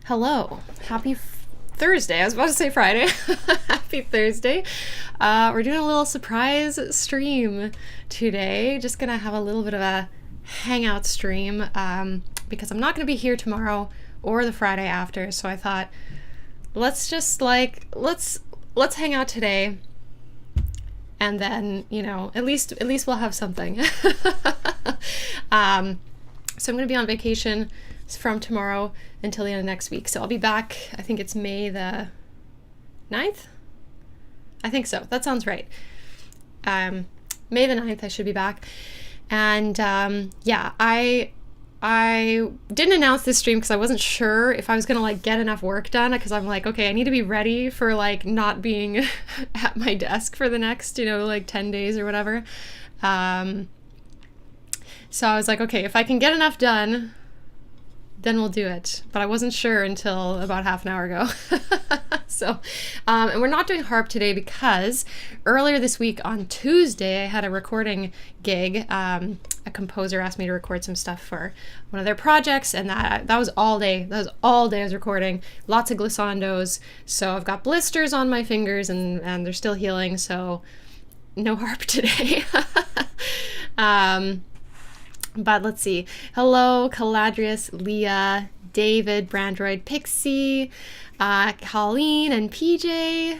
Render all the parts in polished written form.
Hello, happy Thursday. I was about to say Friday. Happy Thursday. We're doing a little surprise stream today. Just gonna have a little bit of a hangout stream because I'm not gonna be here tomorrow or the Friday after. So I thought, let's hang out today, and then at least we'll have something. So I'm gonna be on vacation from tomorrow until the end of next week. So I'll be back, I think it's May the 9th? I think so. That sounds right. May the 9th I should be back. And yeah, I didn't announce this stream because I wasn't sure if I was gonna get enough work done, because I'm like, okay, I need to be ready for not being at my desk for the next 10 days or whatever. So I was like, okay, if I can get enough done, then we'll do it. But I wasn't sure until about half an hour ago. So, and we're not doing harp today because earlier this week on Tuesday, I had a recording gig. A composer asked me to record some stuff for one of their projects, and that was all day. That was all day I was recording. Lots of glissandos. So I've got blisters on my fingers, and they're still healing. So no harp today. But let's see. Hello, Caladrius, Leah, David, Brandroid, Pixie, Colleen, and PJ.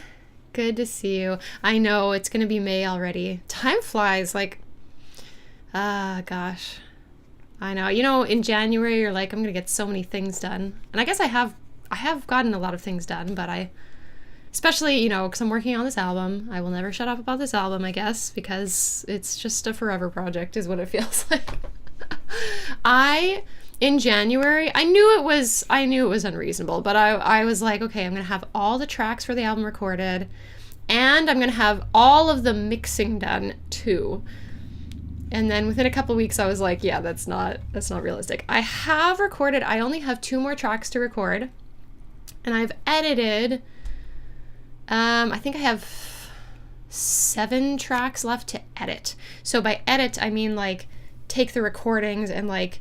Good to see you. I know, it's going to be May already. Time flies, gosh. I know. You know, in January, you're like, I'm going to get so many things done. And I guess I have gotten a lot of things done, but especially, you know, because I'm working on this album. I will never shut up about this album, I guess, because it's just a forever project is what it feels like. In January, I knew it was unreasonable, but I was like, okay, I'm going to have all the tracks for the album recorded, and I'm going to have all of the mixing done too. And then within a couple of weeks, I was like, yeah, that's not realistic. I only have 2 more tracks to record, and I've edited, I think I have 7 tracks left to edit. So by edit, I mean like take the recordings and like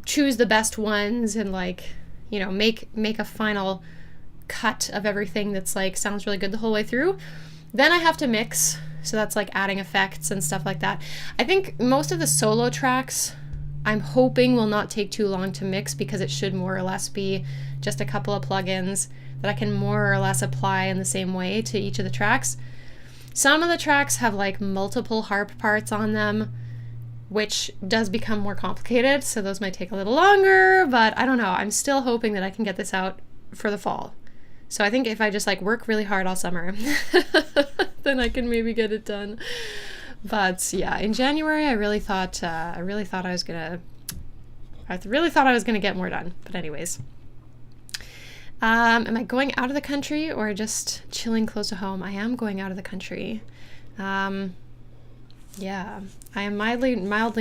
choose the best ones and like, you know, make a final cut of everything that's like sounds really good the whole way through. Then I have to mix, so that's like adding effects and stuff like that. I think most of the solo tracks I'm hoping will not take too long to mix, because it should more or less be just a couple of plugins that I can more or less apply in the same way to each of the tracks. Some of the tracks have like multiple harp parts on them, which does become more complicated, so those might take a little longer, but I don't know. I'm still hoping that I can get this out for the fall. So I think if I just like work really hard all summer, then I can maybe get it done. But yeah, in January, I really thought I was gonna get more done. But anyways, am I going out of the country or just chilling close to home? I am going out of the country. Yeah, I am mildly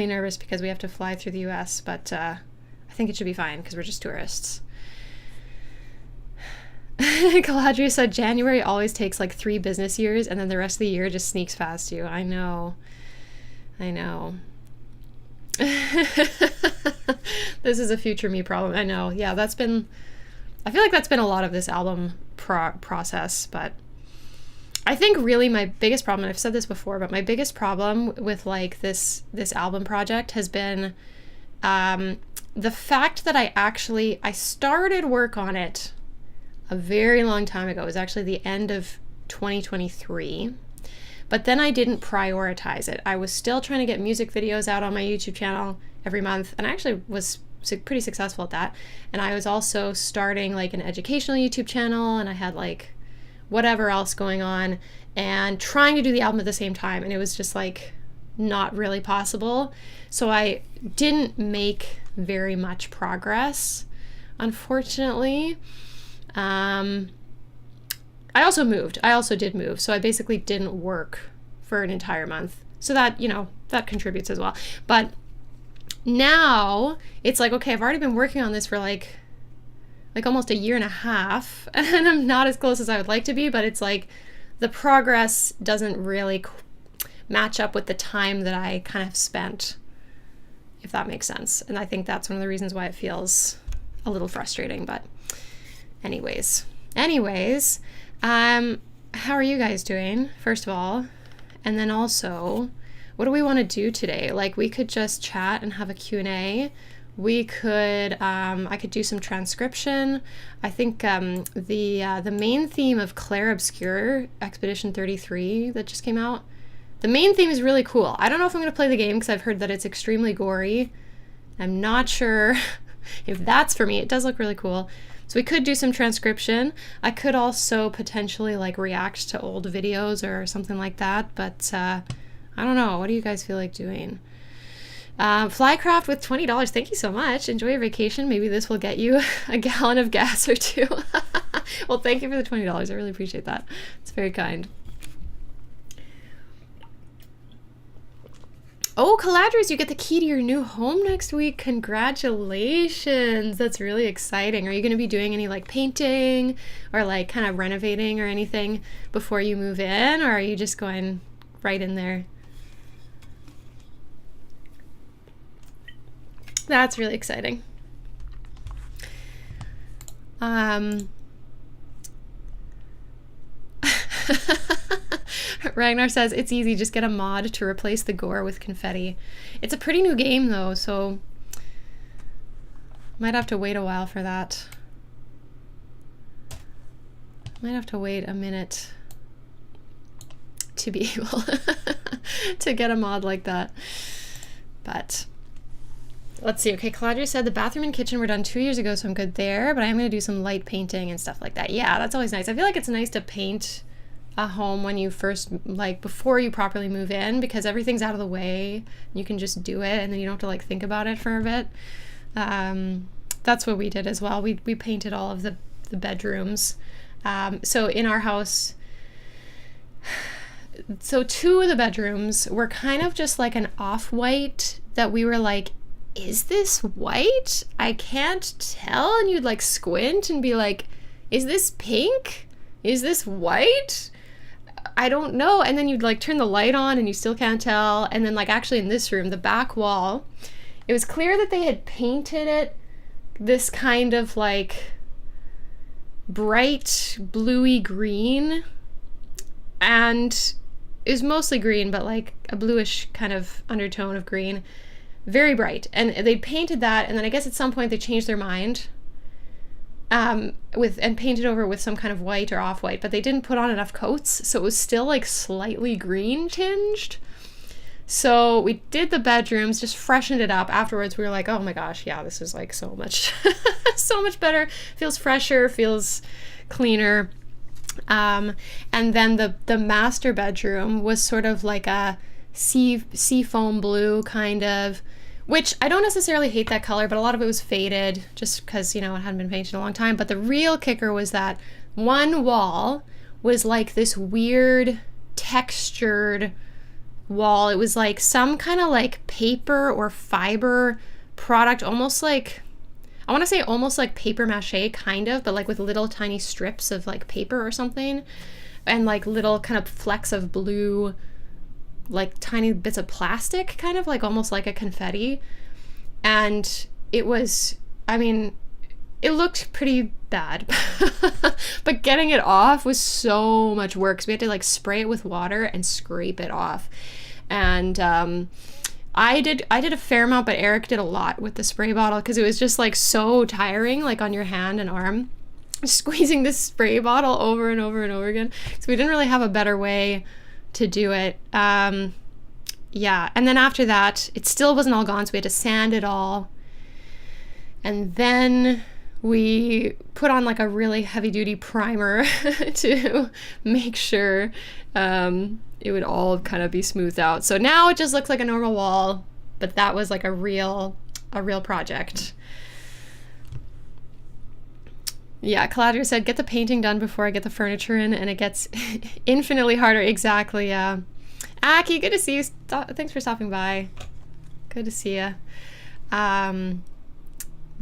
nervous because we have to fly through the US, but I think it should be fine because we're just tourists. Galadriel said January always takes like 3 business years, and then the rest of the year just sneaks past you. I know. This is a future me problem. I know. Yeah, I feel like that's been a lot of this album process, but I think really my biggest problem, and I've said this before, but my biggest problem with like this album project has been the fact that I started work on it a very long time ago. It was actually the end of 2023, but then I didn't prioritize it. I was still trying to get music videos out on my YouTube channel every month, and I actually was pretty successful at that. And I was also starting like an educational YouTube channel, and I had like whatever else going on, and trying to do the album at the same time, and it was just like not really possible. So I didn't make very much progress, unfortunately. I also did move, so I basically didn't work for an entire month, so that, you know, that contributes as well. But now it's like, okay, I've already been working on this for like almost a year and a half, and I'm not as close as I would like to be, but it's like the progress doesn't really match up with the time that I kind of spent, if that makes sense. And I think that's one of the reasons why it feels a little frustrating. But anyways, how are you guys doing, first of all? And then also, what do we want to do today? Like, we could just chat and have a Q&A. We could, I could do some transcription. I think the main theme of Clair Obscure Expedition 33 that just came out, the main theme is really cool. I don't know if I'm going to play the game because I've heard that it's extremely gory. I'm not sure if that's for me. It does look really cool. So we could do some transcription. I could also potentially like react to old videos or something like that, but I don't know. What do you guys feel like doing? Flycraft with $20. Thank you so much. Enjoy your vacation. Maybe this will get you a gallon of gas or 2. Well, thank you for the $20. I really appreciate that. It's very kind. Oh, Caladris, you get the key to your new home next week. Congratulations. That's really exciting. Are you going to be doing any like painting or like kind of renovating or anything before you move in, or are you just going right in there? That's really exciting. Ragnar says, it's easy, just get a mod to replace the gore with confetti. It's a pretty new game though, so might have to wait a while for that. Might have to wait a minute to be able to get a mod like that. But let's see. Okay, Claudia said the bathroom and kitchen were done 2 years ago, so I'm good there, but I'm going to do some light painting and stuff like that. Yeah, that's always nice. I feel like it's nice to paint a home when you first, like, before you properly move in, because everything's out of the way. You can just do it, and then you don't have to, like, think about it for a bit. That's what we did as well. We painted all of the bedrooms. So in our house, so 2 of the bedrooms were kind of just like an off-white that we were like, is this white? I can't tell. And you'd like squint and be like, is this pink? Is this white? I don't know. And then you'd like turn the light on and you still can't tell. And then like actually in this room, the back wall, it was clear that they had painted it this kind of like bright bluey green, and it was mostly green, but like a bluish kind of undertone of green, very bright. And they painted that, and then I guess at some point they changed their mind and painted over with some kind of white or off-white, but they didn't put on enough coats, so it was still like slightly green tinged. So we did the bedrooms, just freshened it up. Afterwards we were like, oh my gosh, yeah, this is like so much so much better, feels fresher, feels cleaner. And then the master bedroom was sort of like a sea foam blue kind of, which I don't necessarily hate that color, but a lot of it was faded just because, you know, it hadn't been painted in a long time. But the real kicker was that one wall was like this weird textured wall. It was like some kind of like paper or fiber product, almost like, I want to say almost like paper mache kind of, but like with little tiny strips of like paper or something, and like little kind of flecks of blue, like tiny bits of plastic, kind of like almost like a confetti. And it was, I mean, it looked pretty bad, but getting it off was so much work. So we had to like spray it with water and scrape it off. And I did a fair amount, but Eric did a lot with the spray bottle because it was just like so tiring, like on your hand and arm, squeezing this spray bottle over and over and over again. So we didn't really have a better way to do it. Yeah, and then after that, it still wasn't all gone, so we had to sand it all. And then we put on like a really heavy duty primer to make sure it would all kind of be smoothed out. So now it just looks like a normal wall, but that was like a real project. Yeah, Claudia said, get the painting done before I get the furniture in, and it gets infinitely harder. Exactly, yeah. Aki, good to see you. Thanks for stopping by. Good to see you.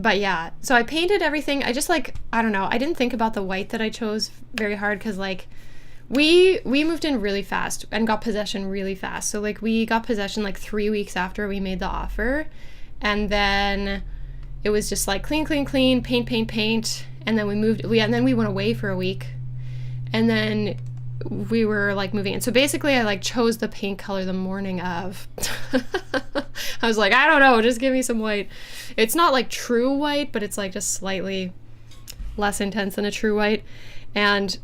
But yeah, so I painted everything. I just like, I don't know, I didn't think about the white that I chose very hard because like we moved in really fast and got possession really fast. So like we got possession like 3 weeks after we made the offer, and then it was just like clean, paint. And then we went away for a week, and then we were like moving in. So basically I like chose the paint color the morning of. I was like, I don't know, just give me some white. It's not like true white, but it's like just slightly less intense than a true white. And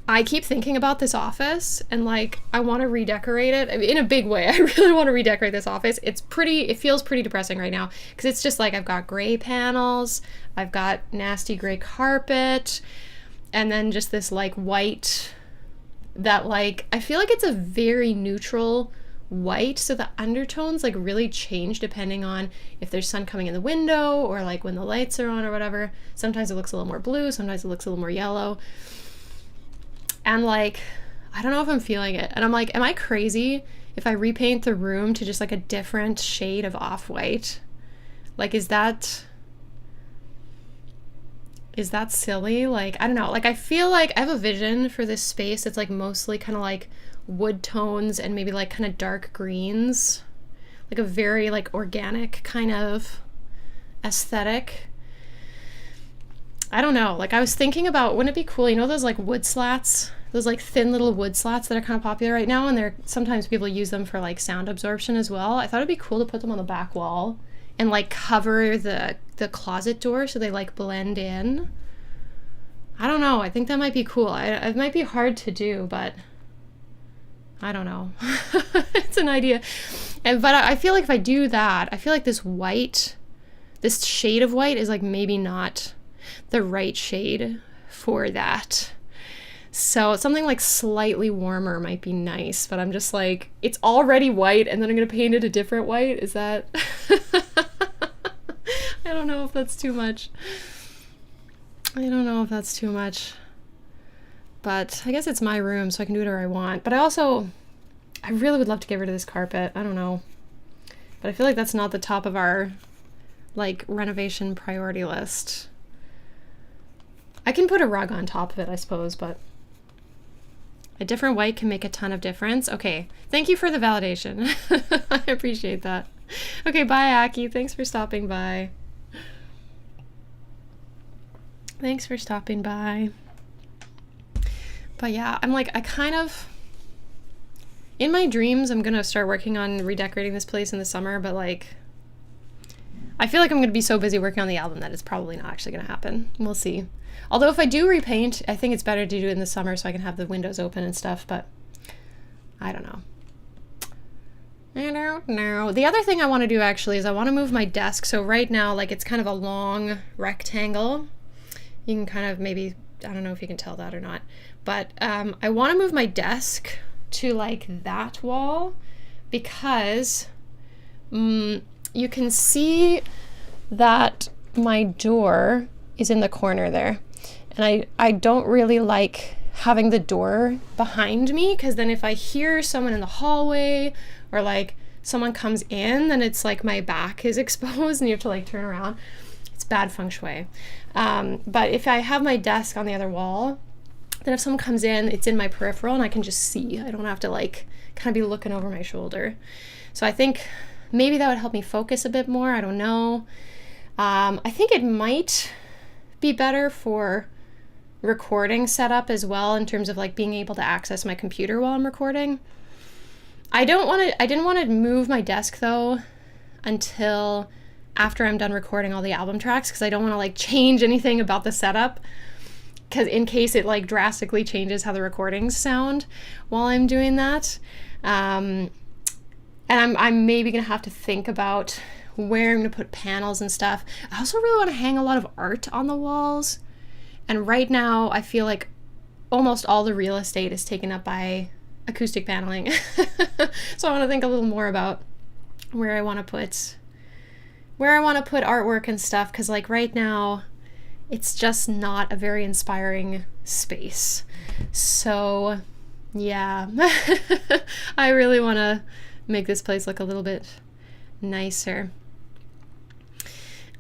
I keep thinking about this office and like I want to redecorate it. I mean, in a big way. I really want to redecorate this office. It feels pretty depressing right now because it's just like I've got gray panels, I've got nasty gray carpet, and then just this like white that like I feel like it's a very neutral white, so the undertones like really change depending on if there's sun coming in the window or like when the lights are on or whatever. Sometimes it looks a little more blue, sometimes it looks a little more yellow. And like, I don't know if I'm feeling it. And I'm like, am I crazy if I repaint the room to just like a different shade of off-white? Like, is that silly? Like, I don't know. Like, I feel like I have a vision for this space that's like mostly kind of like wood tones and maybe like kind of dark greens. Like a very like organic kind of aesthetic. I don't know, like I was thinking about, wouldn't it be cool, you know those like wood slats, those like thin little wood slats that are kind of popular right now, and they're sometimes people use them for like sound absorption as well. I thought it'd be cool to put them on the back wall and like cover the closet door so they like blend in. I don't know, I think that might be cool. It might be hard to do, but I don't know. It's an idea. But I feel like if I do that, I feel like this shade of white is like maybe not the right shade for that. So something like slightly warmer might be nice, but I'm just like, it's already white and then I'm going to paint it a different white. Is that... I don't know if that's too much. But I guess it's my room, so I can do whatever I want. But I really would love to get rid of this carpet. I don't know. But I feel like that's not the top of our, like, renovation priority list. I can put a rug on top of it, I suppose, but a different white can make a ton of difference. Okay, thank you for the validation. I appreciate that. Okay, bye, Aki. Thanks for stopping by. Thanks for stopping by. But yeah, I'm like, in my dreams, I'm gonna start working on redecorating this place in the summer, but like, I feel like I'm gonna be so busy working on the album that it's probably not actually gonna happen. We'll see. Although if I do repaint, I think it's better to do it in the summer so I can have the windows open and stuff, but I don't know. I don't know. The other thing I want to do actually is I want to move my desk. So right now, like, it's kind of a long rectangle. You can kind of maybe, I don't know if you can tell that or not, but I want to move my desk to like that wall because you can see that my door is in the corner there. And I don't really like having the door behind me because then if I hear someone in the hallway or like someone comes in, then it's like my back is exposed and you have to like turn around. It's bad feng shui. But if I have my desk on the other wall, then if someone comes in, it's in my peripheral and I can just see. I don't have to like kind of be looking over my shoulder. So I think maybe that would help me focus a bit more. I don't know. I think it might be better for recording setup as well in terms of like being able to access my computer while I'm recording. I didn't want to move my desk though until after I'm done recording all the album tracks because I don't want to like change anything about the setup because in case it like drastically changes how the recordings sound while I'm doing that. And I'm maybe gonna have to think about where I'm gonna put panels and stuff. I also really want to hang a lot of art on the walls. And right now I feel like almost all the real estate is taken up by acoustic paneling. So I want to think a little more about where I want to put artwork and stuff because like right now it's just not a very inspiring space. So yeah, I really want to make this place look a little bit nicer.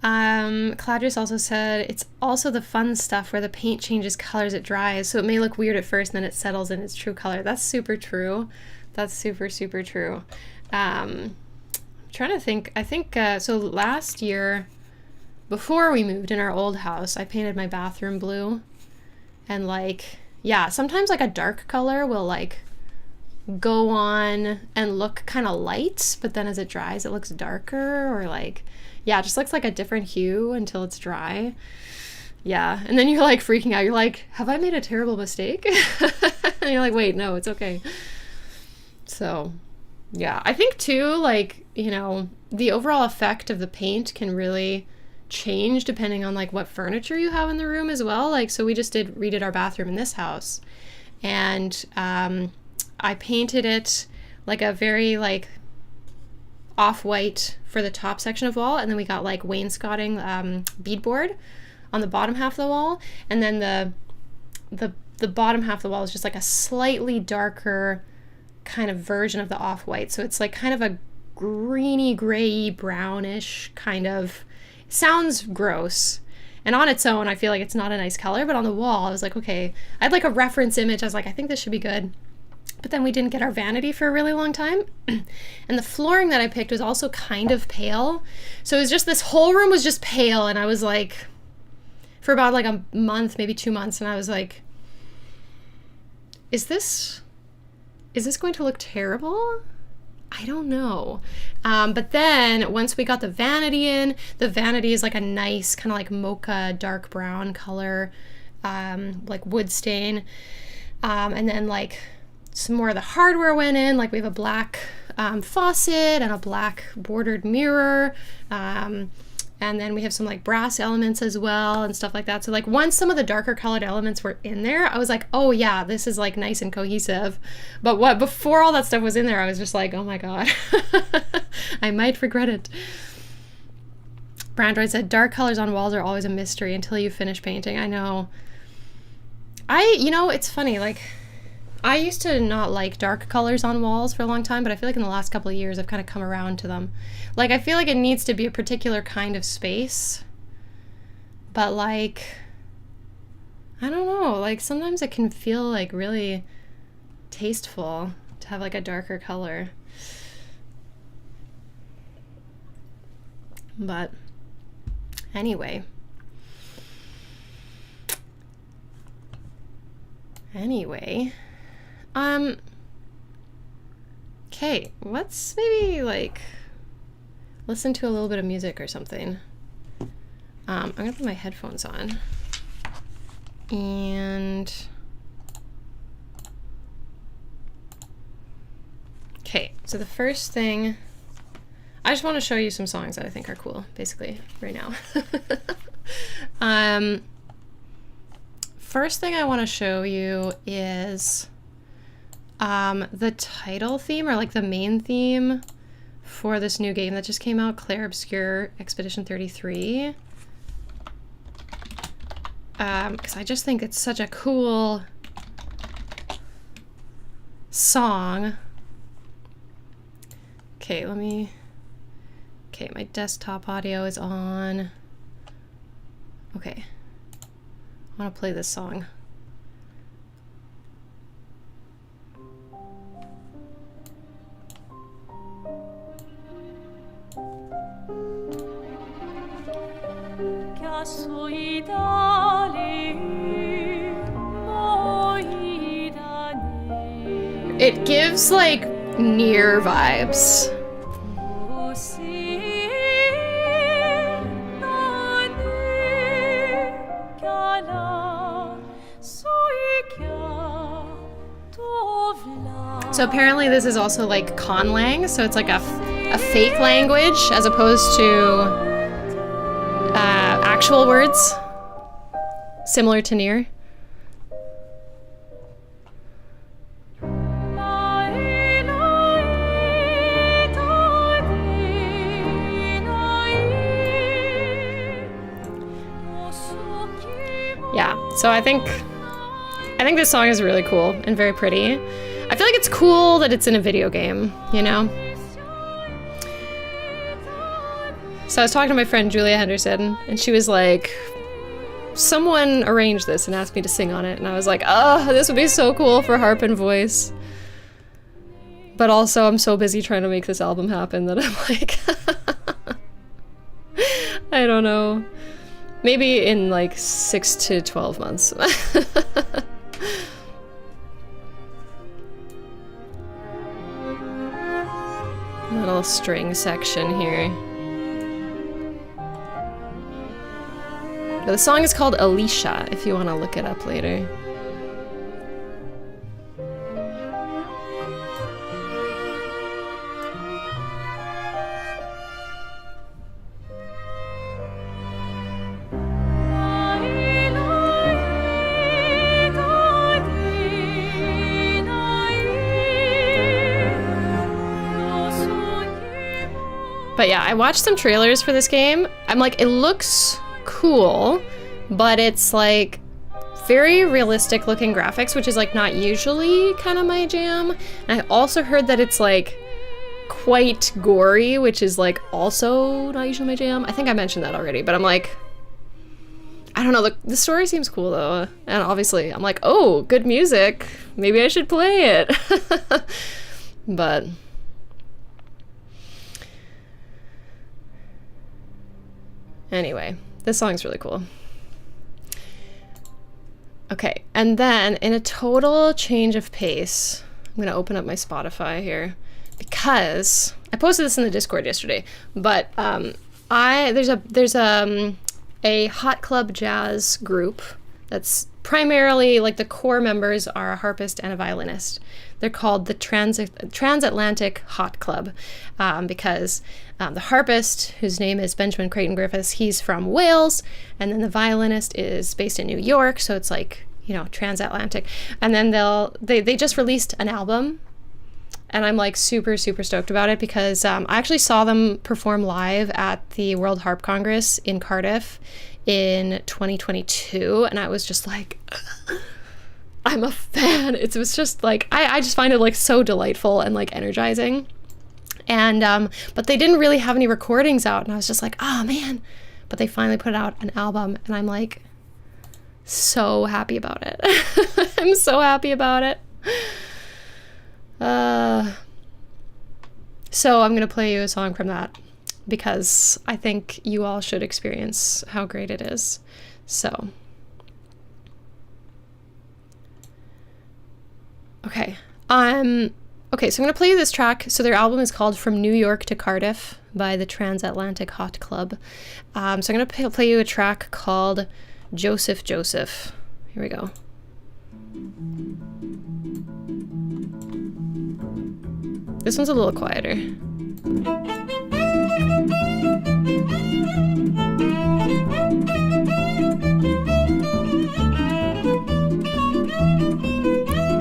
Cladris also said it's also the fun stuff where the paint changes color as it dries, so it may look weird at first and then it settles in its true color. That's super true. That's super, super true. I'm trying to think. I think so last year before we moved in our old house, I painted my bathroom blue and like, yeah, sometimes like a dark color will like go on and look kind of light, but then as it dries it looks darker or like, yeah, it just looks like a different hue until it's dry. Yeah, and then you're like freaking out. You're like, have I made a terrible mistake? And you're like, wait, no, it's okay. So yeah, I think too, like, you know, the overall effect of the paint can really change depending on like what furniture you have in the room as well. Like, so we just redid our bathroom in this house and I painted it like a very like off-white for the top section of wall, and then we got like wainscoting beadboard on the bottom half of the wall, and then the bottom half of the wall is just like a slightly darker kind of version of the off-white, so it's like kind of a greeny gray brownish kind of, sounds gross, and on its own I feel like it's not a nice color, but on the wall I was like, okay, I had like a reference image. I was like, I think this should be good. But then we didn't get our vanity for a really long time. And the flooring that I picked was also kind of pale. So it was just, this whole room was just pale. And I was like, for about like a month, maybe 2 months. And I was like, is this going to look terrible? I don't know. But then once we got the vanity in, the vanity is like a nice kind of like mocha dark brown color, like wood stain. And then like some more of the hardware went in. Like we have a black faucet and a black bordered mirror. And then we have some like brass elements as well and stuff like that. So like once some of the darker colored elements were in there, I was like, oh yeah, this is like nice and cohesive. But before all that stuff was in there, I was just like, oh my God, I might regret it. Brandroid said, dark colors on walls are always a mystery until you finish painting. I know. You know, it's funny, like I used to not like dark colors on walls for a long time, but I feel like in the last couple of years I've kind of come around to them. Like I feel like it needs to be a particular kind of space, but like, I don't know, like sometimes it can feel like really tasteful to have like a darker color. But anyway. Okay, let's maybe like listen to a little bit of music or something. I'm gonna put my headphones on. And okay, so the first thing, I just want to show you some songs that I think are cool, basically, right now. First thing I want to show you is the title theme, or like the main theme for this new game that just came out, Clair Obscur Expedition 33. Because I just think it's such a cool song. Okay, okay, my desktop audio is on. Okay. I want to play this song. It gives like Nier vibes. So apparently this is also like conlang, so it's like a fake language as opposed to actual words, similar to Nier. Yeah, so I think this song is really cool and very pretty. I feel like it's cool that it's in a video game, you know? So I was talking to my friend Julia Henderson, and she was like, someone arranged this and asked me to sing on it, and I was like, oh, this would be so cool for harp and voice. But also, I'm so busy trying to make this album happen that I'm like, I don't know. Maybe in like 6 to 12 months. Little string section here. The song is called Alicia, if you want to look it up later. But yeah, I watched some trailers for this game. I'm like, it looks cool, but it's like very realistic looking graphics, which is like not usually kind of my jam. And I also heard that it's like quite gory, which is like also not usually my jam. I think I mentioned that already, but I'm like, I don't know, the story seems cool though. And obviously I'm like, oh, good music. Maybe I should play it. But anyway, this song's really cool. Okay, and then in a total change of pace, I'm gonna open up my Spotify here because I posted this in the Discord yesterday, but there's a Hot Club jazz group that's primarily, like, the core members are a harpist and a violinist. They're called the Transatlantic Hot Club because the harpist, whose name is Benjamin Kraton Griffiths, he's from Wales, and then the violinist is based in New York, so it's like, you know, transatlantic. And then they just released an album, and I'm like super, super stoked about it because I actually saw them perform live at the World Harp Congress in Cardiff in 2022, and I was just like, I'm a fan. It was just like, I just find it like so delightful and like energizing. And but they didn't really have any recordings out, and I was just like, oh man. But they finally put out an album, and I'm like so happy about it. I'm so happy about it. So I'm gonna play you a song from that because I think you all should experience how great it is. So okay, so I'm gonna play you this track. So their album is called From New York to Cardiff by the Transatlantic Hot Club. So I'm gonna play you a track called Joseph Joseph. Here we go. This one's a little quieter.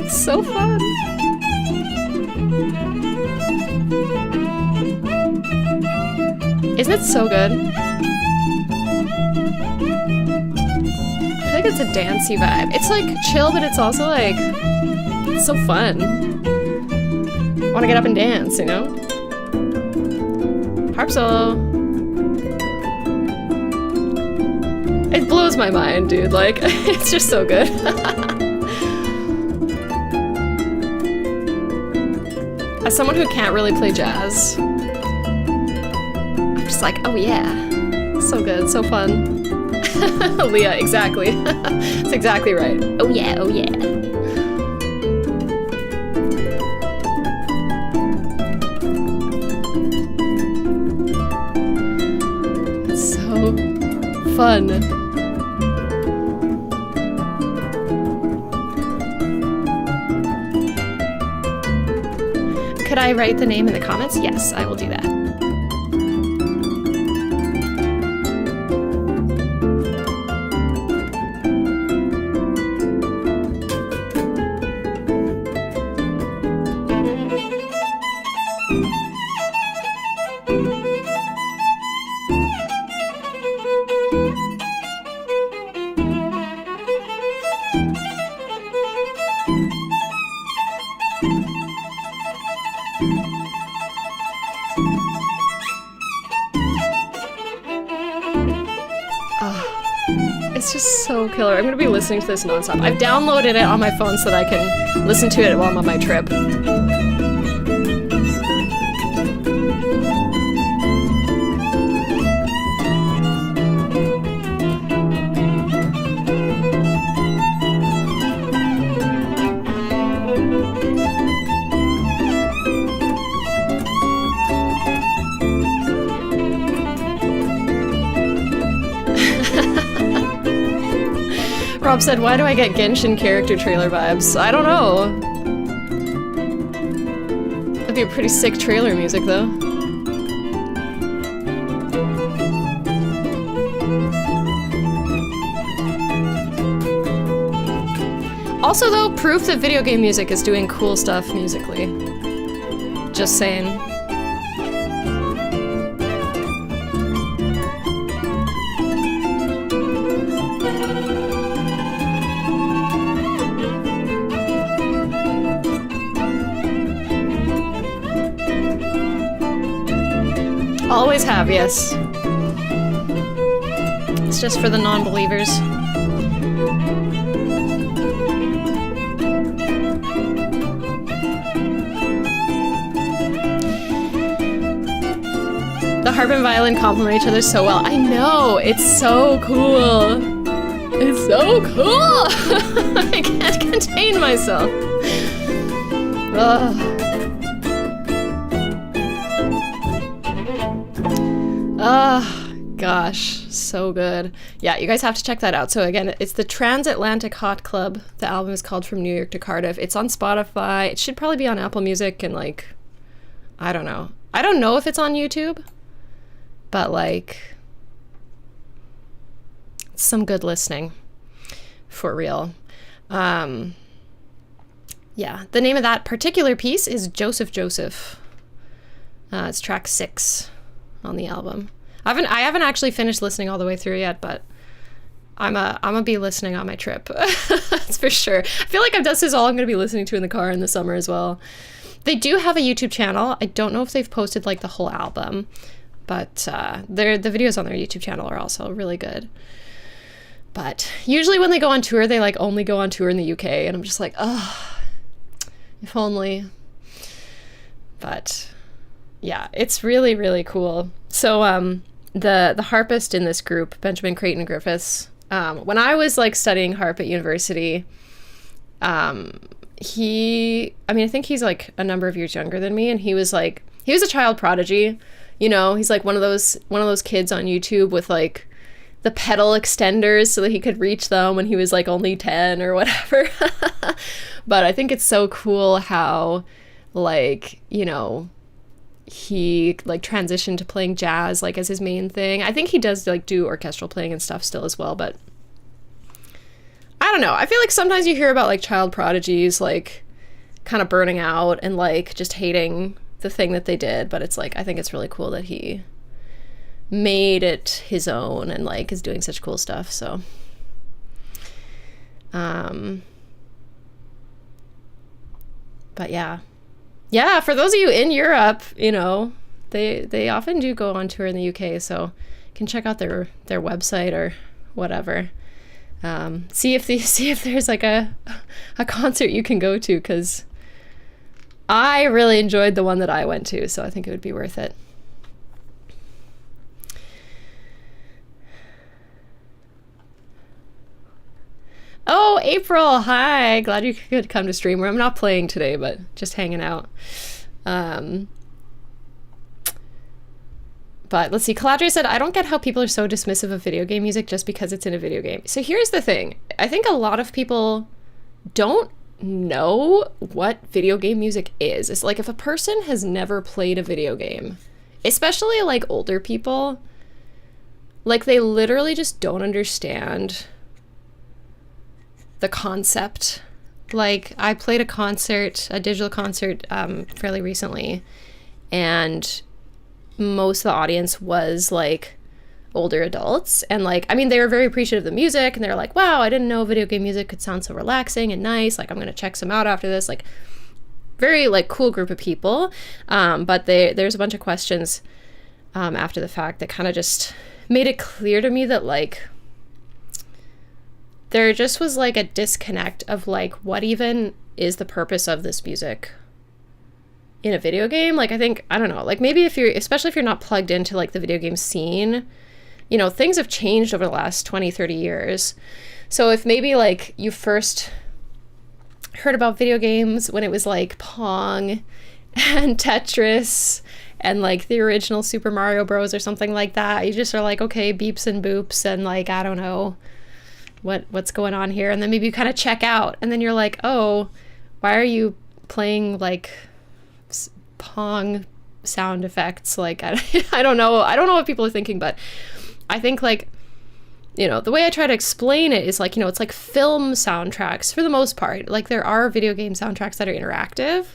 So fun. Isn't it so good? I feel like it's a dancey vibe. It's like chill, but it's also like, it's so fun. I want to get up and dance, you know? Harp solo. It blows my mind, dude. Like, it's just so good. As someone who can't really play jazz, I'm just like, oh yeah. So good, so fun. Leah, exactly. That's exactly right. Oh yeah, oh yeah. It's so fun. Could I write the name in the comments? Yes, I will do that. It's just so killer. I'm gonna be listening to this nonstop. I've downloaded it on my phone so that I can listen to it while I'm on my trip. Rob said, why do I get Genshin character trailer vibes? I don't know. That'd be a pretty sick trailer music, though. Also, though, proof that video game music is doing cool stuff musically. Just saying. Always have, yes. It's just for the non-believers. The harp and violin complement each other so well. I know! It's so cool! It's so cool! I can't contain myself. Ugh. Oh, gosh. so good. Yeah, you guys have to check that out. So again, it's the Transatlantic Hot Club. The album is called From New York to Cardiff. It's on Spotify. It should probably be on Apple Music and like, I don't know. I don't know if it's on YouTube, but like, some good listening for real. Yeah, the name of that particular piece is Joseph. It's track 6 on the album. I haven't actually finished listening all the way through yet, but I'm gonna be listening on my trip. That's for sure. I feel like this is all I'm gonna be listening to in the car in the summer as well. They do have a YouTube channel. I don't know if they've posted like the whole album, but the videos on their YouTube channel are also really good. But usually when they go on tour, they like only go on tour in the UK, and I'm just like, oh, if only. But yeah, it's really, really cool. So the harpist in this group, Benjamin Kraton Griffiths, when I was like studying harp at university, I think he's like a number of years younger than me, and he was a child prodigy. You know, he's like one of those kids on YouTube with like the pedal extenders so that he could reach them when he was like only 10 or whatever. But I think it's so cool how like, you know, he like transitioned to playing jazz like as his main thing. I think he does like do orchestral playing and stuff still as well, but I don't know. I feel like sometimes you hear about like child prodigies like kind of burning out and like just hating the thing that they did, but it's like I think it's really cool that he made it his own and like is doing such cool stuff. So but yeah, for those of you in Europe, you know, they often do go on tour in the UK, so you can check out their website or whatever. See if there's like a concert you can go to, because I really enjoyed the one that I went to, so I think it would be worth it. Oh, April, hi. Glad you could come to stream. I'm not playing today, but just hanging out. But let's see. Caladria said, I don't get how people are so dismissive of video game music just because it's in a video game. So here's the thing. I think a lot of people don't know what video game music is. It's like if a person has never played a video game, especially like older people, like they literally just don't understand the concept. Like I played a digital concert fairly recently, and most of the audience was like older adults, and like I mean they were very appreciative of the music, and they're like, wow, I didn't know video game music could sound so relaxing and nice, like I'm gonna check some out after this. Like very like cool group of people, but there's a bunch of questions after the fact that kind of just made it clear to me that like there just was like a disconnect of like what even is the purpose of this music in a video game. Like I don't know, like maybe especially if you're not plugged into like the video game scene, you know, things have changed over the last 20-30 years. So if maybe like you first heard about video games when it was like Pong and Tetris and like the original Super Mario Bros or something like that, you just are like, okay, beeps and boops and like I don't know what's going on here, and then maybe you kind of check out, and then you're like, oh, why are you playing like Pong sound effects? Like I don't know what people are thinking, but I think like, you know, the way I try to explain it is like, you know, it's like film soundtracks for the most part. Like there are video game soundtracks that are interactive.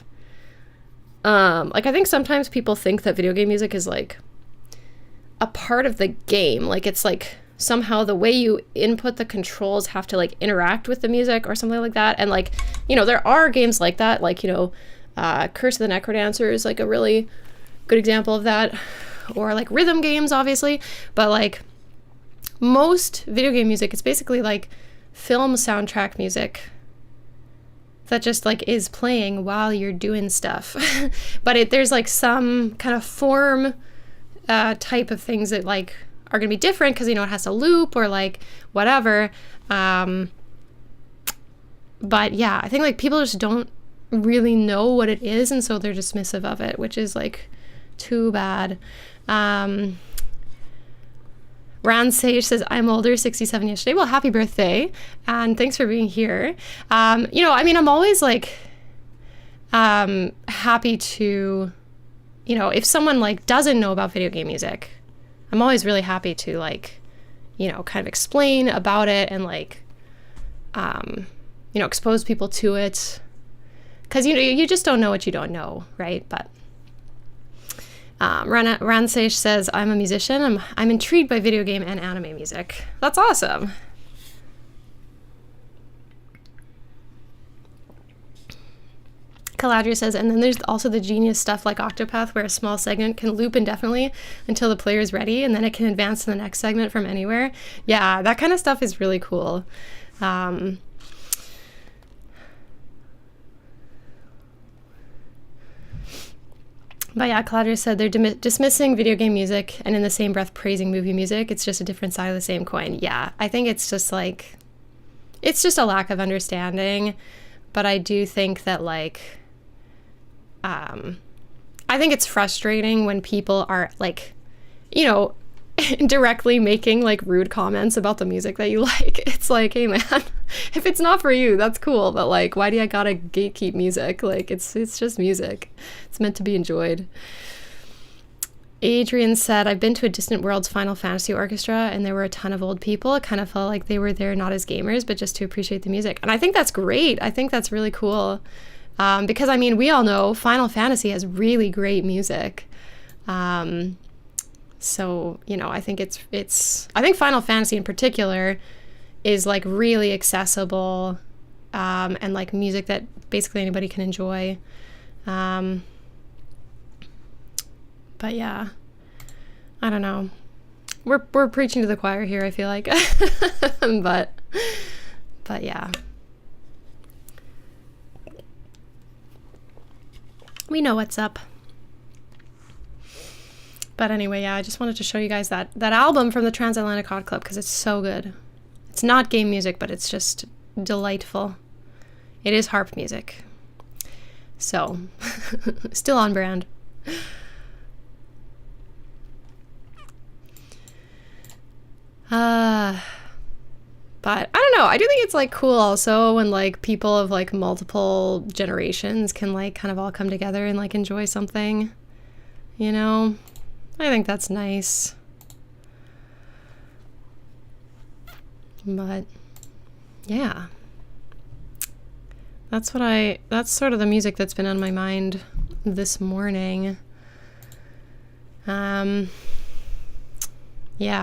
Like I think sometimes people think that video game music is like a part of the game, like it's like somehow the way you input the controls have to like interact with the music or something like that. And like, you know, there are games like that, like, you know, Curse of the Necrodancer is like a really good example of that, or like rhythm games obviously, but like most video game music, it's basically like film soundtrack music that just like is playing while you're doing stuff. But there's like some kind of form type of things that like are going to be different because, you know, it has to loop or like whatever. But yeah, I think like people just don't really know what it is, and so they're dismissive of it, which is like too bad. Ran Sage says, I'm older, 67 yesterday. Well, happy birthday. And thanks for being here. I'm always like happy to, if someone like doesn't know about video game music, I'm always really happy to like, kind of explain about it and like, expose people to it. Because, you just don't know what you don't know, right? But Ransage says, I'm a musician. I'm intrigued by video game and anime music. That's awesome. Caladria says, and then there's also the genius stuff like Octopath, where a small segment can loop indefinitely until the player is ready, and then it can advance to the next segment from anywhere. Yeah, that kind of stuff is really cool. But yeah, Claudia said they're dismissing video game music and in the same breath praising movie music. It's just a different side of the same coin. Yeah, I think it's just like, it's just a lack of understanding. But I do think that like, I think it's frustrating when people are like, directly making like rude comments about the music that you like. It's like, hey man, if it's not for you, that's cool, but like, why do I gotta gatekeep music? Like, it's just music. It's meant to be enjoyed. Adrian said, I've been to a Distant Worlds Final Fantasy orchestra and there were a ton of old people. It kind of felt like they were there not as gamers, but just to appreciate the music. And I think that's great. I think that's really cool. Because I mean, we all know Final Fantasy has really great music. So, I think I think Final Fantasy in particular is like really accessible, and like music that basically anybody can enjoy. But yeah, I don't know. We're preaching to the choir here, I feel like. but yeah. We know what's up. But anyway, yeah, I just wanted to show you guys that album from the Transatlantic Hot Club because it's so good. It's not game music, but it's just delightful. It is harp music. So, still on brand. But I don't know. I do think it's like cool also when like people of like multiple generations can like kind of all come together and like enjoy something, I think that's nice. But yeah. That's sort of the music that's been on my mind this morning. Yeah,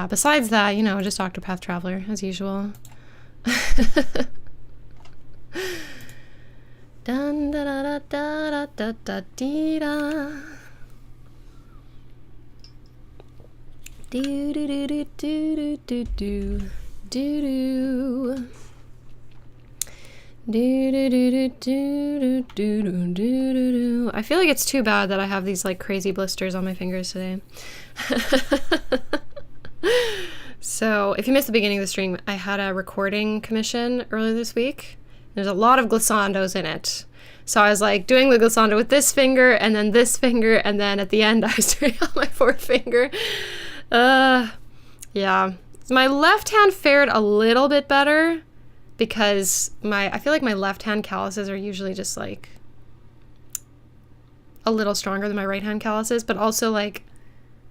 besides that, just Octopath Traveler as usual. Dun da da da da da da dee da. Do do do do do do do do do. Do. I feel like it's too bad that I have these like crazy blisters on my fingers today. So if you missed the beginning of the stream, I had a recording commission earlier this week. There's a lot of glissandos in it. So I was like doing the glissando with this finger and then this finger, and then at the end I was doing it on my fourth finger. Yeah. My left hand fared a little bit better because I feel like my left hand calluses are usually just like a little stronger than my right hand calluses, but also like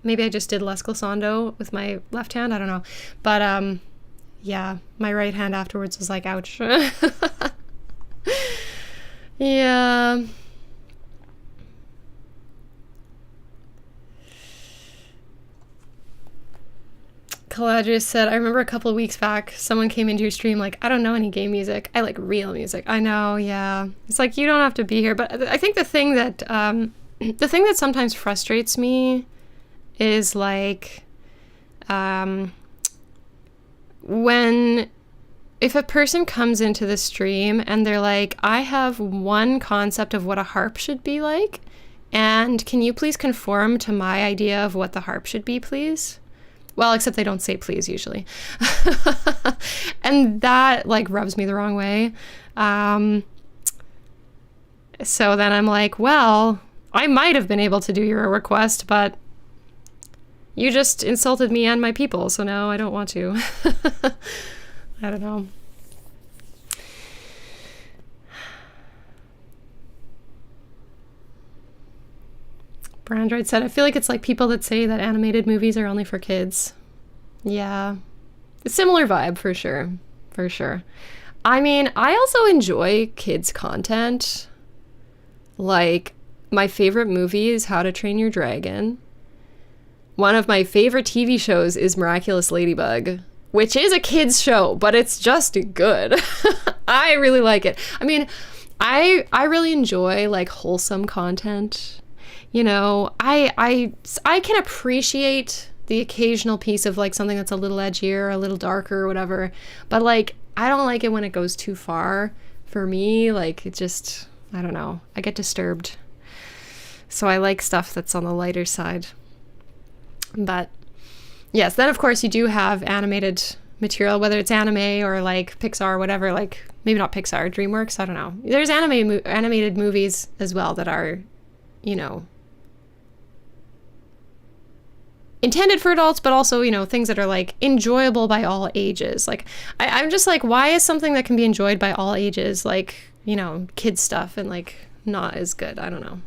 maybe I just did less glissando with my left hand. I don't know. But yeah, my right hand afterwards was like, ouch. Yeah. Caladrius said, I remember a couple of weeks back, someone came into your stream like, I don't know any game music. I like real music. I know, yeah. It's like, you don't have to be here. But I think the thing that sometimes frustrates me is like, if a person comes into the stream and they're like, I have one concept of what a harp should be like, and can you please conform to my idea of what the harp should be, please? Well, except they don't say please usually. And that like rubs me the wrong way. So then I'm like, well, I might have been able to do your request, but You just insulted me and my people, so now I don't want to. I don't know. Brandroid said, I feel like it's like people that say that animated movies are only for kids. Yeah. A similar vibe, for sure. For sure. I mean, I also enjoy kids' content. Like, my favorite movie is How to Train Your Dragon. One of my favorite TV shows is Miraculous Ladybug, which is a kids show, but it's just good. I really like it. I mean, I really enjoy like wholesome content. You know, I can appreciate the occasional piece of like something that's a little edgier, a little darker or whatever, but like I don't like it when it goes too far for me. Like it just, I don't know, I get disturbed. So I like stuff that's on the lighter side. But yes, then of course you do have animated material, whether it's anime or like Pixar or whatever, like maybe not Pixar, DreamWorks, I don't know. There's animated movies as well that are, you know, intended for adults, but also, you know, things that are like enjoyable by all ages. Like I'm just like, why is something that can be enjoyed by all ages like, you know, kids stuff and like not as good? I don't know.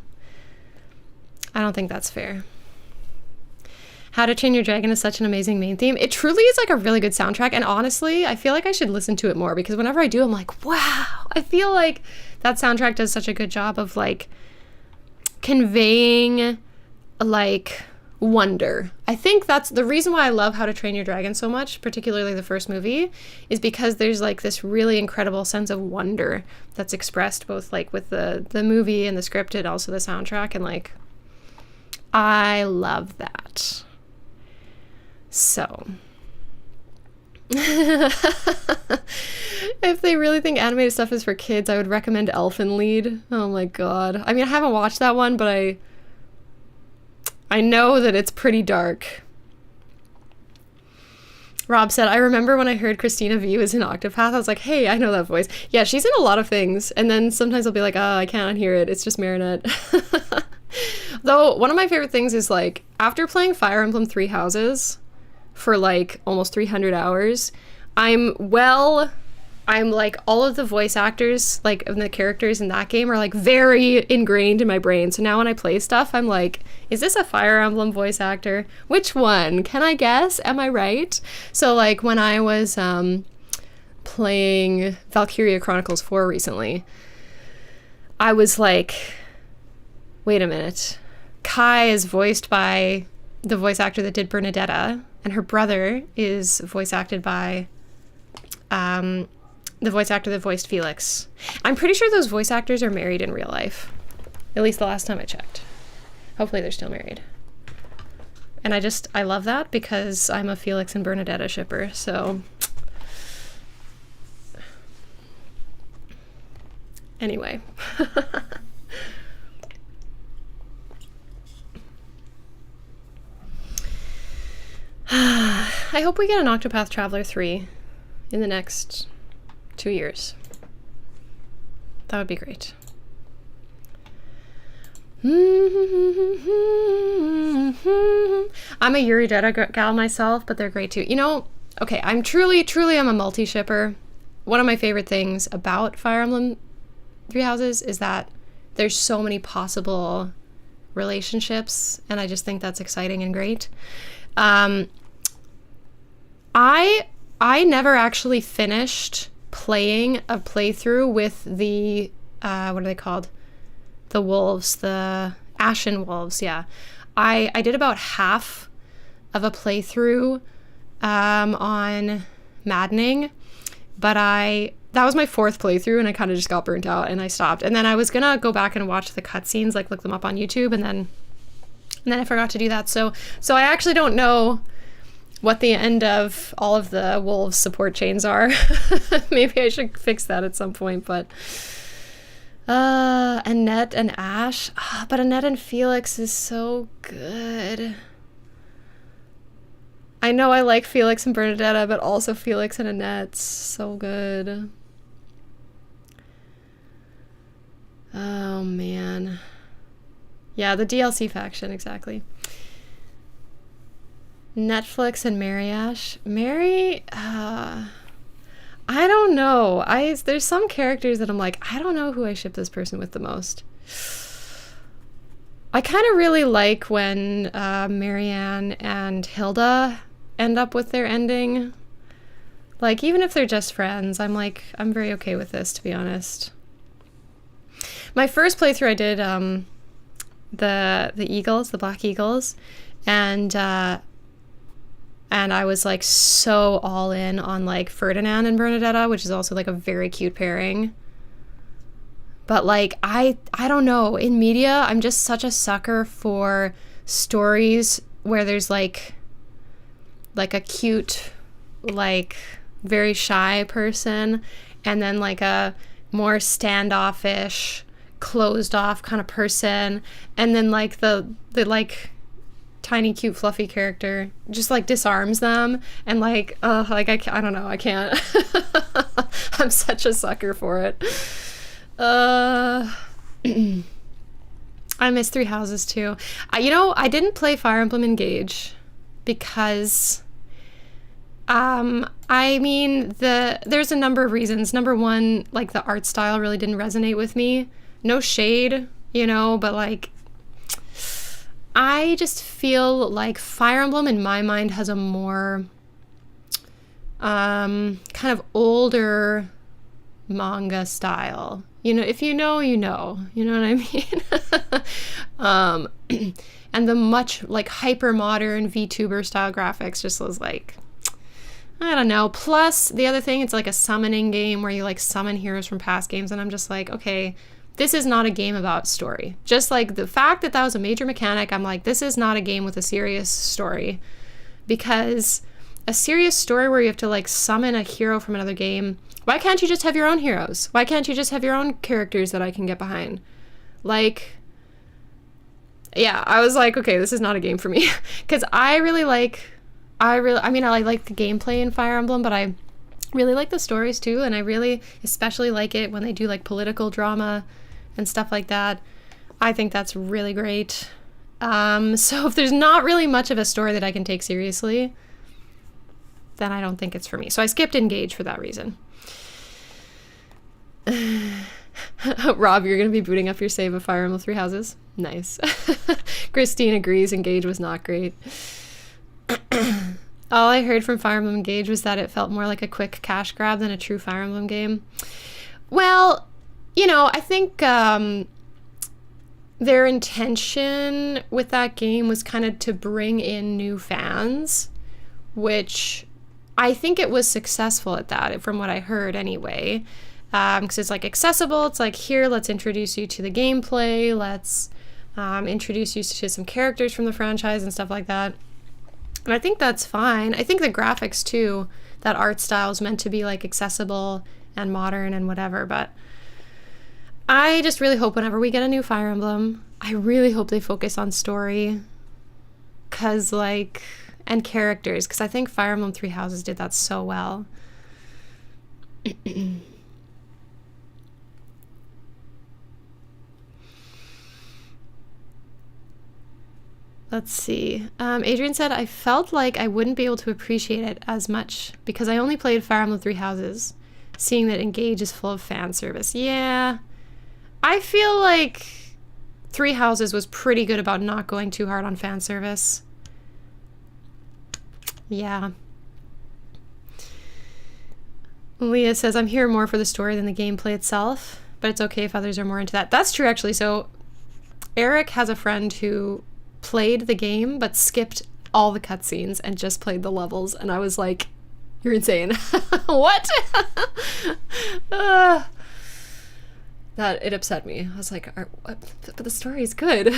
I don't think that's fair. How to Train Your Dragon is such an amazing main theme. It truly is like a really good soundtrack, and honestly I feel like I should listen to it more, because whenever I do I'm like, wow, I feel like that soundtrack does such a good job of like conveying like wonder. I think that's the reason why I love How to Train Your Dragon so much, particularly the first movie, is because there's like this really incredible sense of wonder that's expressed both like with the movie and the script and also the soundtrack, and like I love that. So if they really think animated stuff is for kids, I would recommend Elfen Lied. Oh my god. I mean, I haven't watched that one, but I know that it's pretty dark. Rob said, I remember when I heard Christina View is in Octopath, I was like, hey, I know that voice. Yeah, she's in a lot of things. And then sometimes I'll be like, oh, I can't hear it. It's just Marinette. Though, one of my favorite things is like, after playing Fire Emblem Three Houses for like almost 300 hours, I'm like, all of the voice actors, like, of the characters in that game are like very ingrained in my brain. So now when I play stuff, I'm like, is this a Fire Emblem voice actor? Which one? Can I guess? Am I right? So like when I was playing Valkyria Chronicles 4 recently, I was like, wait a minute. Kai is voiced by the voice actor that did Bernadetta, and her brother is voice acted by the voice actor that voiced Felix. I'm pretty sure those voice actors are married in real life. At least the last time I checked. Hopefully they're still married. And I love that because I'm a Felix and Bernadetta shipper, so. Anyway. I hope we get an Octopath Traveler 3 in the next 2 years. That would be great. I'm a Yuri Detta gal myself, but they're great too. You know, okay, I'm truly I'm a multi-shipper. One of my favorite things about Fire Emblem Three Houses is that there's so many possible relationships, and I just think that's exciting and great. I never actually finished playing a playthrough with the what are they called? The wolves, the Ashen Wolves, yeah. I did about half of a playthrough on Maddening, but that was my fourth playthrough, and I kind of just got burnt out and I stopped. And then I was gonna go back and watch the cutscenes, like look them up on YouTube, and then I forgot to do that. So I actually don't know what the end of all of the wolves support chains are. Maybe I should fix that at some point, but Annette and Ash. But Annette and Felix is so good. I know I like Felix and Bernadetta, but also Felix and Annette's so good. Oh man. Yeah, the DLC faction, exactly. Netflix and Mariash. I don't know. There's some characters that I'm like, I don't know who I ship this person with the most. I kind of really like when Marianne and Hilda end up with their ending. Like, even if they're just friends, I'm very okay with this, to be honest. My first playthrough I did the Eagles, the Black Eagles, and I was like so all in on like Ferdinand and Bernadetta, which is also like a very cute pairing. But like I don't know, in media, I'm just such a sucker for stories where there's like a cute, like very shy person, and then like a more standoffish, closed off kind of person, and then like the like tiny cute fluffy character just like disarms them, and like I don't know, I can't. I'm such a sucker for it. I miss Three Houses too. I didn't play Fire Emblem Engage because I mean, there's a number of reasons. Number one, like the art style really didn't resonate with me. No shade, but like I just feel like Fire Emblem in my mind has a more kind of older manga style. If you know, you know what I mean? And the much like hyper modern VTuber style graphics just was like, I don't know. Plus the other thing, it's like a summoning game where you like summon heroes from past games, and I'm just like, okay, this is not a game about story. Just like the fact that was a major mechanic, I'm like, this is not a game with a serious story. Because a serious story where you have to like summon a hero from another game, why can't you just have your own heroes? Why can't you just have your own characters that I can get behind? Like, yeah, I was like, okay, this is not a game for me. Because I like the gameplay in Fire Emblem, but I really like the stories too, and I really especially like it when they do like political drama and stuff like that. I think that's really great. So if there's not really much of a story that I can take seriously, then I don't think it's for me. So I skipped Engage for that reason. Rob, you're going to be booting up your save of Fire Emblem Three Houses? Nice. Christine agrees, Engage was not great. All I heard from Fire Emblem Engage was that it felt more like a quick cash grab than a true Fire Emblem game. Well, I think their intention with that game was kind of to bring in new fans, which I think it was successful at that, from what I heard anyway. Because it's like accessible. It's like, here, let's introduce you to the gameplay. Let's introduce you to some characters from the franchise and stuff like that. And I think that's fine. I think the graphics too, that art style is meant to be like accessible and modern and whatever, but I just really hope whenever we get a new Fire Emblem, I really hope they focus on story and characters, because I think Fire Emblem Three Houses did that so well. Let's see. Adrian said, I felt like I wouldn't be able to appreciate it as much because I only played Fire Emblem Three Houses, seeing that Engage is full of fan service. Yeah. I feel like Three Houses was pretty good about not going too hard on fan service. Yeah. Leah says, I'm here more for the story than the gameplay itself, but it's okay if others are more into that. That's true, actually. So Eric has a friend who played the game but skipped all the cutscenes and just played the levels, and I was like, you're insane. What? That it upset me. I was like, what? But the story is good.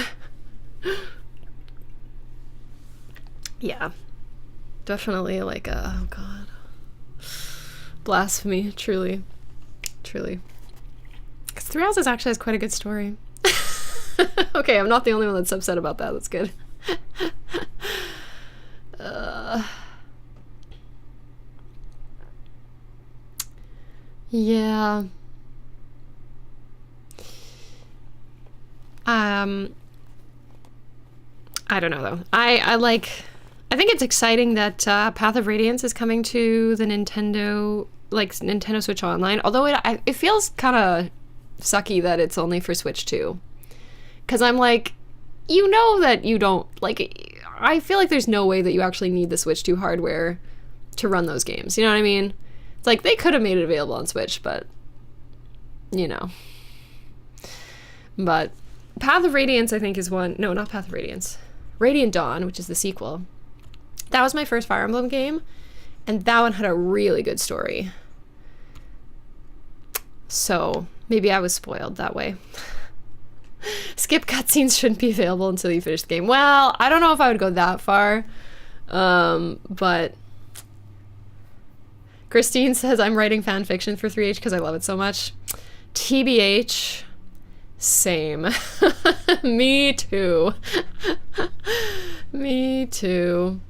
Yeah, definitely like oh god, blasphemy. Truly because Three Houses actually has quite a good story. Okay, I'm not the only one that's upset about that. That's good. Yeah. I don't know though. I like I think it's exciting that Path of Radiance is coming to the Nintendo Switch Online. Although it feels kind of sucky that it's only for Switch 2. Because I'm like, you know that you don't, like, I feel like there's no way that you actually need the Switch 2 hardware to run those games. You know what I mean? It's like, they could have made it available on Switch, but, you know. But Path of Radiance, I think, is one. No, not Path of Radiance. Radiant Dawn, which is the sequel. That was my first Fire Emblem game, and that one had a really good story. So maybe I was spoiled that way. Skip cutscenes shouldn't be available until you finish the game. Well, I don't know if I would go that far, but Christine says I'm writing fan fiction for 3H because I love it so much. TBH, same. Me too. Me too.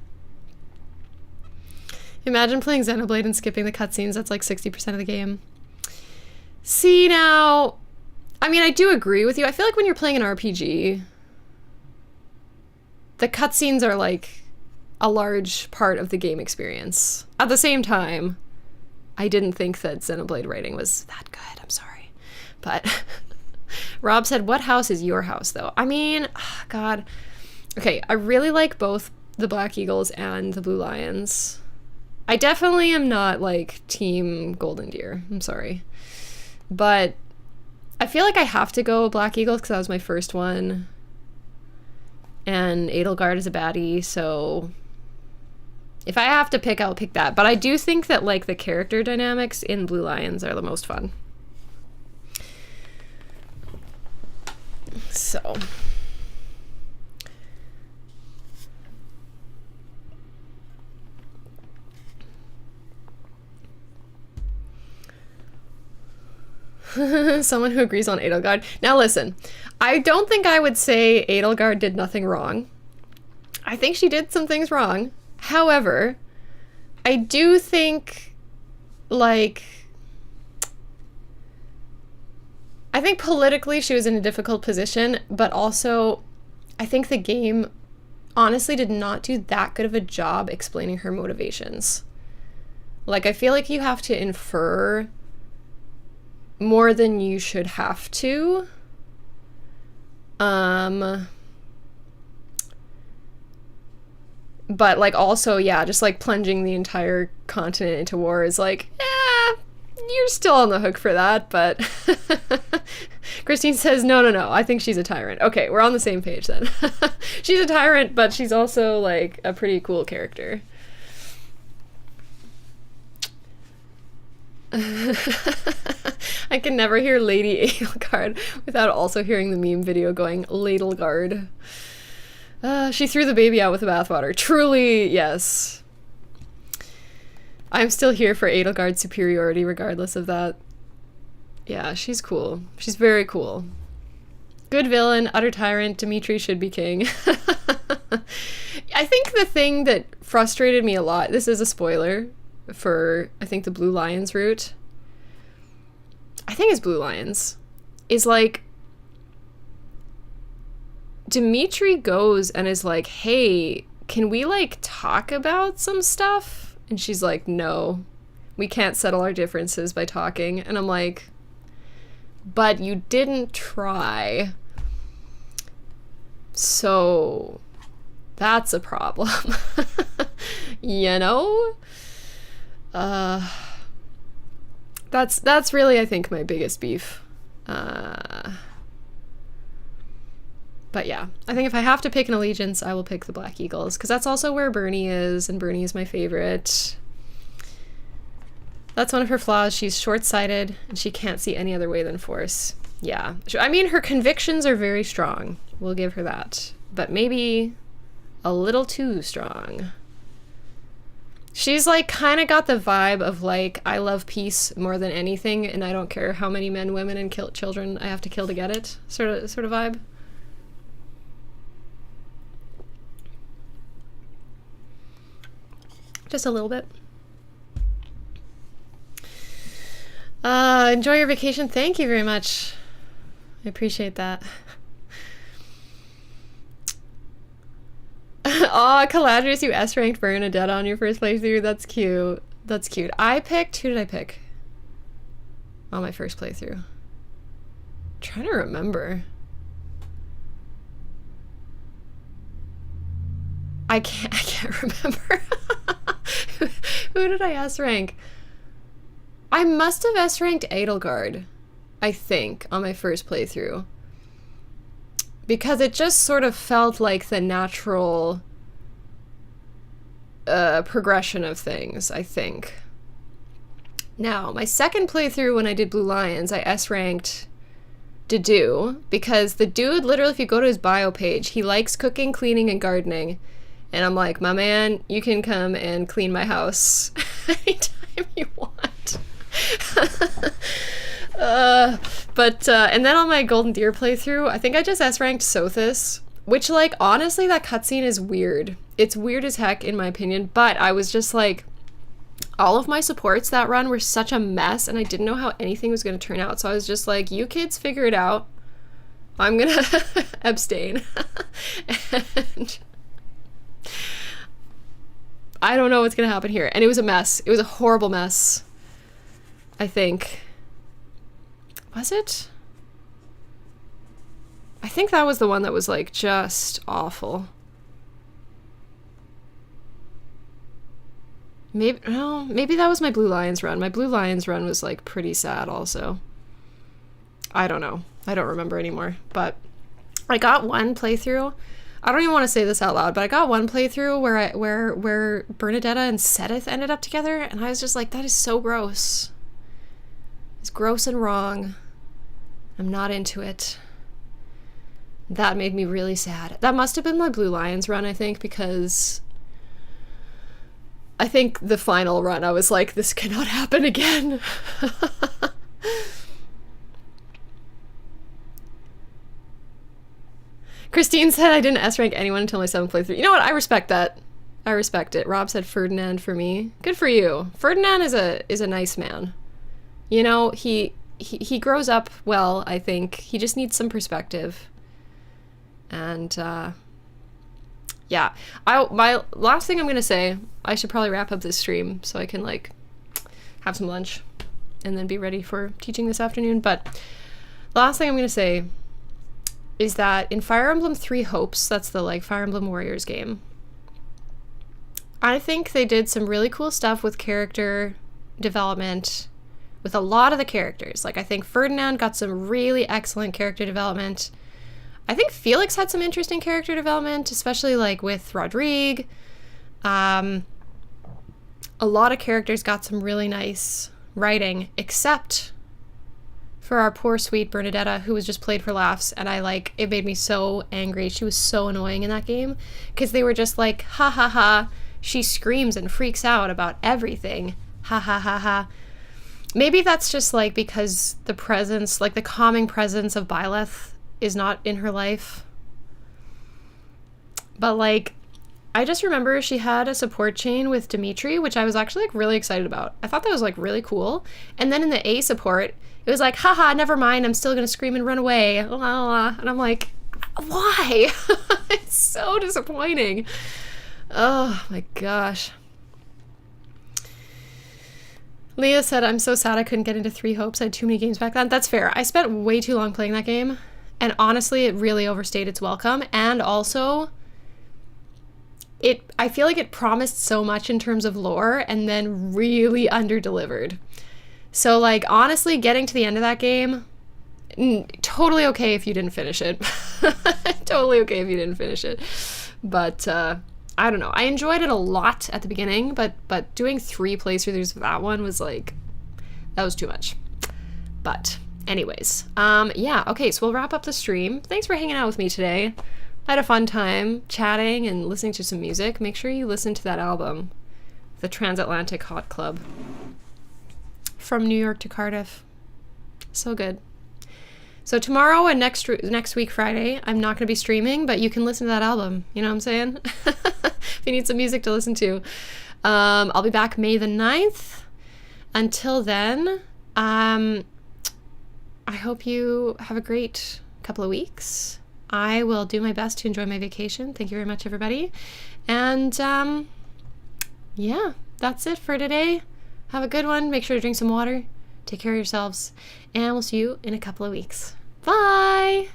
Imagine playing Xenoblade and skipping the cutscenes. That's like 60% of the game. See, now, I mean, I do agree with you. I feel like when you're playing an RPG, the cutscenes are like a large part of the game experience. At the same time, I didn't think that Xenoblade writing was that good. I'm sorry. But Rob said, what house is your house, though? I mean, oh, God. Okay, I really like both the Black Eagles and the Blue Lions. I definitely am not, like, Team Golden Deer. I'm sorry. But I feel like I have to go Black Eagles because that was my first one. And Adelgard is a baddie, so if I have to pick, I'll pick that. But I do think that, like, the character dynamics in Blue Lions are the most fun. So someone who agrees on Adelgard. Now listen, I don't think I would say Adelgard did nothing wrong. I think she did some things wrong. However, I do think, like, I think politically she was in a difficult position, but also I think the game honestly did not do that good of a job explaining her motivations. Like, I feel like you have to infer more than you should have to. But, like, also, yeah, just, like, plunging the entire continent into war is like, you're still on the hook for that, but Christine says, no, I think she's a tyrant. Okay, we're on the same page then. She's a tyrant, but she's also, like, a pretty cool character. I can never hear Lady Adelgard without also hearing the meme video going, Ladelgard. She threw the baby out with the bathwater. Truly, yes. I'm still here for Adelgard's superiority regardless of that. Yeah, she's cool. She's very cool. Good villain, utter tyrant, Dimitri should be king. I think the thing that frustrated me a lot, this is a spoiler for, I think, the Blue Lions route. I think it's Blue Lions. Is like, Dimitri goes and is like, hey, can we, like, talk about some stuff? And she's like, no, we can't settle our differences by talking. And I'm like, but you didn't try. So that's a problem. You know? That's really, I think, my biggest beef. But yeah, I think if I have to pick an allegiance, I will pick the Black Eagles, because that's also where Bernie is, and Bernie is my favorite. That's one of her flaws. She's short-sighted, and she can't see any other way than force. Yeah. I mean, her convictions are very strong. We'll give her that. But maybe a little too strong. She's, like, kind of got the vibe of, like, I love peace more than anything, and I don't care how many men, women, and children I have to kill to get it. Sort of vibe. Just a little bit. Enjoy your vacation. Thank you very much. I appreciate that. Oh, Caladrius, you S-ranked Vernon Adetta on your first playthrough. That's cute. That's cute. Who did I pick on my first playthrough? I'm trying to remember. I can't remember. Who did I S-rank? I must have S-ranked Adelgard, I think, on my first playthrough. Because it just sort of felt like the natural progression of things, I think. Now, my second playthrough when I did Blue Lions, I S-ranked Dedu, because the dude, literally, if you go to his bio page, he likes cooking, cleaning, and gardening. And I'm like, my man, you can come and clean my house anytime you want. And then on my Golden Deer playthrough, I think I just S-ranked Sothis, which, like, honestly, that cutscene is weird. It's weird as heck, in my opinion, but I was just like, all of my supports that run were such a mess, and I didn't know how anything was going to turn out, so I was just like, you kids figure it out. I'm gonna abstain. And I don't know what's gonna happen here. And it was a mess. It was a horrible mess, I think. Was it? I think that was the one that was, like, just awful. Maybe that was my Blue Lions run. My Blue Lions run was, like, pretty sad also. I don't know. I don't remember anymore. But I got one playthrough. I don't even want to say this out loud, but I got one playthrough where Bernadetta and Sedith ended up together, and I was just like, that is so gross. It's gross and wrong. I'm not into it. That made me really sad. That must have been my Blue Lions run, I think, because I think the final run, I was like, this cannot happen again. Christine said I didn't S-rank anyone until my 7th playthrough. You know what? I respect that. I respect it. Rob said Ferdinand for me. Good for you. Ferdinand is a nice man. You know, he grows up well, I think. He just needs some perspective. And, yeah. My last thing I'm going to say, I should probably wrap up this stream so I can, like, have some lunch and then be ready for teaching this afternoon. But the last thing I'm going to say is that in Fire Emblem Three Hopes, that's the, like, Fire Emblem Warriors game, I think they did some really cool stuff with character development with a lot of the characters. Like, I think Ferdinand got some really excellent character development. I think Felix had some interesting character development, especially, like, with Rodrigue. A lot of characters got some really nice writing, except for our poor sweet Bernadetta, who was just played for laughs, and it made me so angry. She was so annoying in that game, because they were just like, ha ha ha, she screams and freaks out about everything, ha ha ha ha. Maybe that's just, like, because the presence, like, the calming presence of Byleth is not in her life. But, like, I just remember she had a support chain with Dimitri, which I was actually, like, really excited about. I thought that was, like, really cool. And then in the A support, it was like, haha, never mind, I'm still gonna scream and run away. La, la, la. And I'm like, why? It's so disappointing. Oh my gosh. Leah said, I'm so sad I couldn't get into Three Hopes. I had too many games back then. That's fair. I spent way too long playing that game. And honestly, it really overstayed its welcome. And also, I feel like it promised so much in terms of lore and then really underdelivered. So, like, honestly, getting to the end of that game, totally okay if you didn't finish it. Totally okay if you didn't finish it. But, I don't know. I enjoyed it a lot at the beginning, but doing 3 playthroughs of that one was, like, that was too much. But anyways, yeah, okay, so we'll wrap up the stream. Thanks for hanging out with me today. I had a fun time chatting and listening to some music. Make sure you listen to that album, the Transatlantic Hot Club. From New York to Cardiff. So good. So tomorrow and next week, Friday, I'm not going to be streaming, but you can listen to that album. You know what I'm saying? If you need some music to listen to. I'll be back May the 9th. Until then, I hope you have a great couple of weeks. I will do my best to enjoy my vacation. Thank you very much, everybody. And yeah, that's it for today. Have a good one. Make sure to drink some water. Take care of yourselves. And we'll see you in a couple of weeks. Bye!